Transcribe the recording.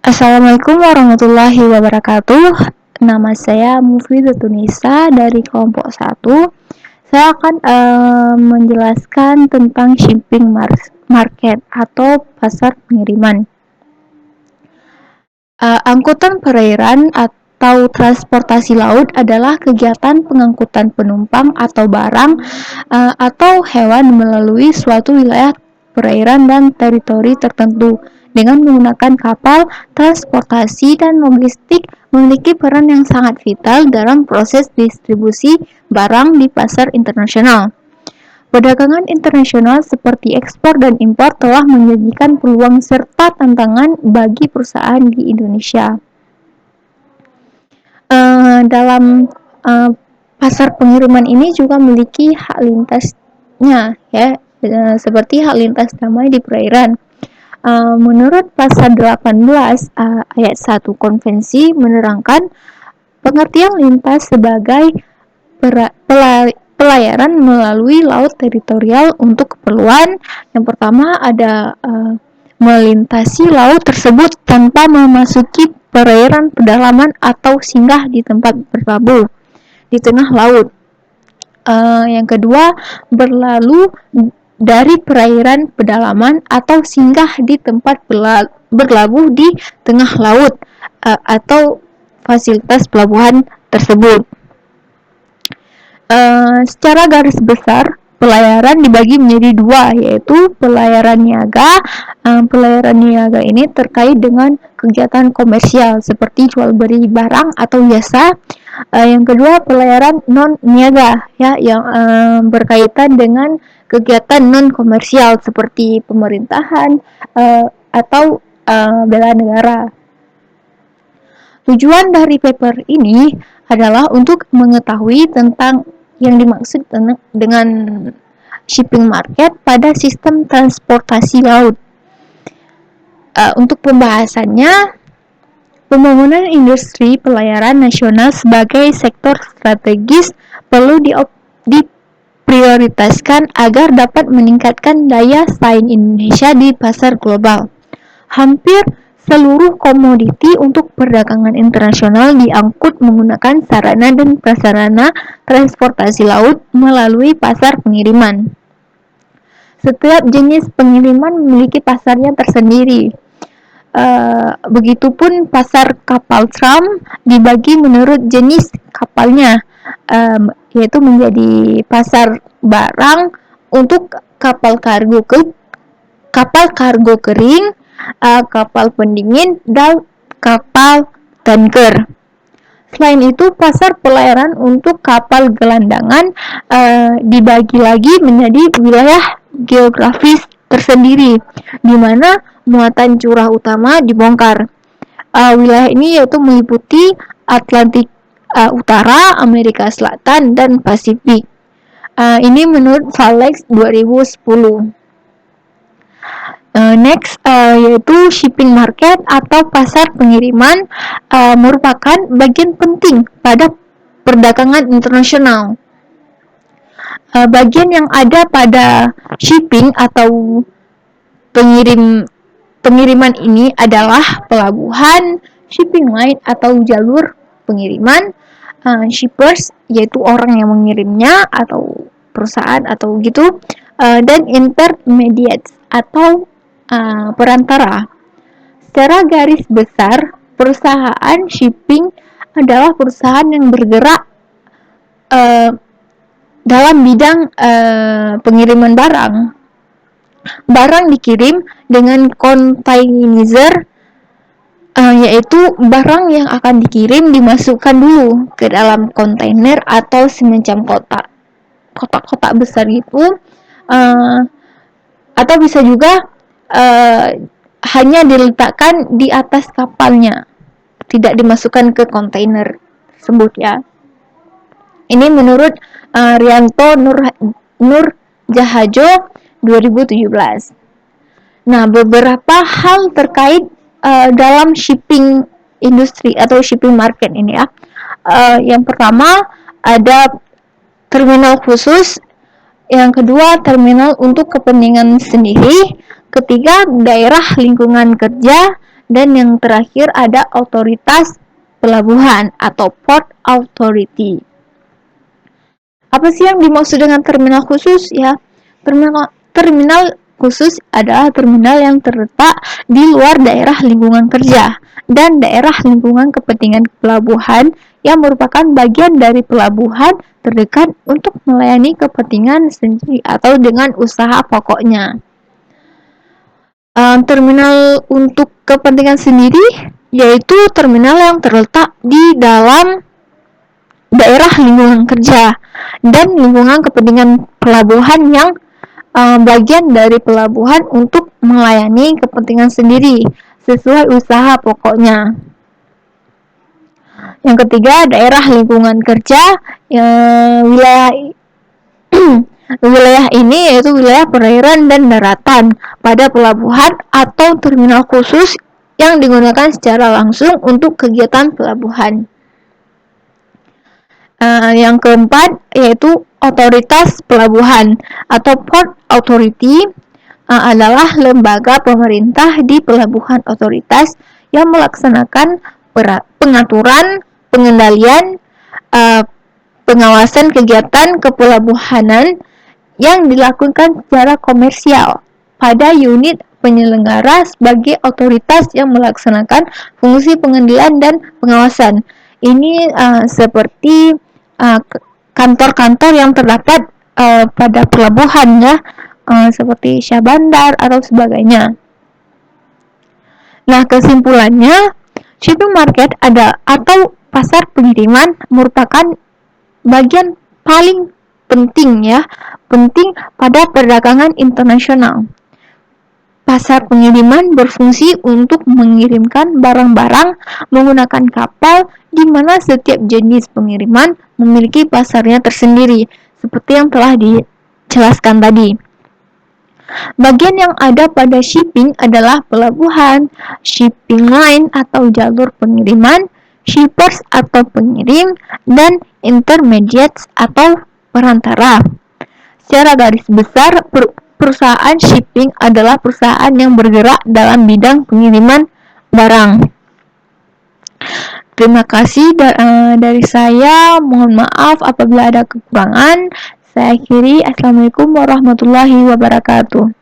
Assalamualaikum warahmatullahi wabarakatuh. Nama saya Mufidatunisa dari kelompok 1. Saya akan menjelaskan tentang shipping market atau pasar pengiriman. Angkutan perairan atau transportasi laut adalah kegiatan pengangkutan penumpang atau barang atau hewan melalui suatu wilayah perairan dan teritori tertentu dengan menggunakan kapal. Transportasi dan logistik memiliki peran yang sangat vital dalam proses distribusi barang di pasar internasional. Perdagangan internasional seperti ekspor dan impor telah menyajikan peluang serta tantangan bagi perusahaan di Indonesia. Dalam pasar pengiriman ini juga memiliki hak lintasnya, ya, seperti hak lintas damai di perairan. Menurut pasal 18 ayat 1 konvensi menerangkan pengertian lintas sebagai pelayaran melalui laut teritorial untuk keperluan. Yang pertama ada melintasi laut tersebut tanpa memasuki perairan pedalaman atau singgah di tempat berlabuh di tengah laut. Yang kedua, berlalu dari perairan pedalaman atau singgah di tempat berlabuh di tengah laut atau fasilitas pelabuhan tersebut. Secara garis besar, pelayaran dibagi menjadi dua, yaitu pelayaran niaga. Pelayaran niaga ini terkait dengan kegiatan komersial seperti jual beli barang atau jasa. Yang kedua, pelayaran non niaga, ya, yang berkaitan dengan kegiatan non komersial seperti pemerintahan atau bela negara. Tujuan dari paper ini adalah untuk mengetahui tentang yang dimaksud dengan shipping market pada sistem transportasi laut. Untuk pembahasannya, pembangunan industri pelayaran nasional sebagai sektor strategis perlu diprioritaskan agar dapat meningkatkan daya saing Indonesia di pasar global. Hampir seluruh komoditi untuk perdagangan internasional diangkut menggunakan sarana dan prasarana transportasi laut melalui pasar pengiriman. Setiap jenis pengiriman memiliki pasarnya tersendiri. Begitupun pasar kapal tram dibagi menurut jenis kapalnya, yaitu menjadi pasar barang untuk kapal kargo kering, kapal pendingin, dan kapal tanker. Selain itu, pasar pelayaran untuk kapal gelandangan dibagi lagi menjadi wilayah geografis tersendiri, di mana muatan curah utama dibongkar. Wilayah ini yaitu meliputi Atlantik Utara, Amerika Selatan, dan Pasifik. Ini menurut Valex 2010. Next, yaitu shipping market atau pasar pengiriman merupakan bagian penting pada perdagangan internasional. Bagian yang ada pada shipping atau pengiriman ini adalah pelabuhan, shipping line atau jalur pengiriman, shippers yaitu orang yang mengirimnya atau perusahaan atau gitu, dan intermediates atau perantara. Secara garis besar, perusahaan shipping adalah perusahaan yang bergerak dalam bidang pengiriman barang. Barang dikirim dengan kontainer, yaitu barang yang akan dikirim dimasukkan dulu ke dalam kontainer atau semacam kotak-kotak besar gitu, atau bisa juga hanya diletakkan di atas kapalnya, tidak dimasukkan ke kontainer tersebut, ya. Ini menurut Rianto Nur Jahajo 2017. Nah, beberapa hal terkait dalam shipping industri atau shipping market ini, ya. Yang pertama ada terminal khusus, yang kedua terminal untuk kepentingan sendiri, Ketiga, daerah lingkungan kerja, dan yang terakhir ada otoritas pelabuhan atau Port Authority. Apa sih yang dimaksud dengan terminal khusus? Ya, terminal khusus adalah terminal yang terletak di luar daerah lingkungan kerja dan daerah lingkungan kepentingan pelabuhan yang merupakan bagian dari pelabuhan terdekat untuk melayani kepentingan sendiri atau dengan usaha pokoknya. Terminal untuk kepentingan sendiri yaitu terminal yang terletak di dalam daerah lingkungan kerja dan lingkungan kepentingan pelabuhan yang bagian dari pelabuhan untuk melayani kepentingan sendiri sesuai usaha pokoknya. Yang ketiga, daerah lingkungan kerja, wilayah wilayah ini yaitu wilayah perairan dan daratan pada pelabuhan atau terminal khusus yang digunakan secara langsung untuk kegiatan pelabuhan. Yang keempat yaitu otoritas pelabuhan atau Port Authority adalah lembaga pemerintah di pelabuhan otoritas yang melaksanakan pengaturan, pengendalian, pengawasan kegiatan kepelabuhanan yang dilakukan secara komersial pada unit penyelenggara sebagai otoritas yang melaksanakan fungsi pengendalian dan pengawasan. Ini seperti kantor-kantor yang terdapat pada pelabuhan ya, seperti syah bandar atau sebagainya. Nah, kesimpulannya, shipping market atau pasar pengiriman merupakan bagian paling penting pada perdagangan internasional. Pasar pengiriman berfungsi untuk mengirimkan barang-barang menggunakan kapal di mana setiap jenis pengiriman memiliki pasarnya tersendiri, seperti yang telah dijelaskan tadi. Bagian yang ada pada shipping adalah pelabuhan, shipping line atau jalur pengiriman, shippers atau pengirim, dan intermediates atau perantara. Secara garis besar, perusahaan shipping adalah perusahaan yang bergerak dalam bidang pengiriman barang. Terima kasih dari saya. Mohon maaf apabila ada kekurangan. Saya akhiri. Assalamualaikum warahmatullahi wabarakatuh.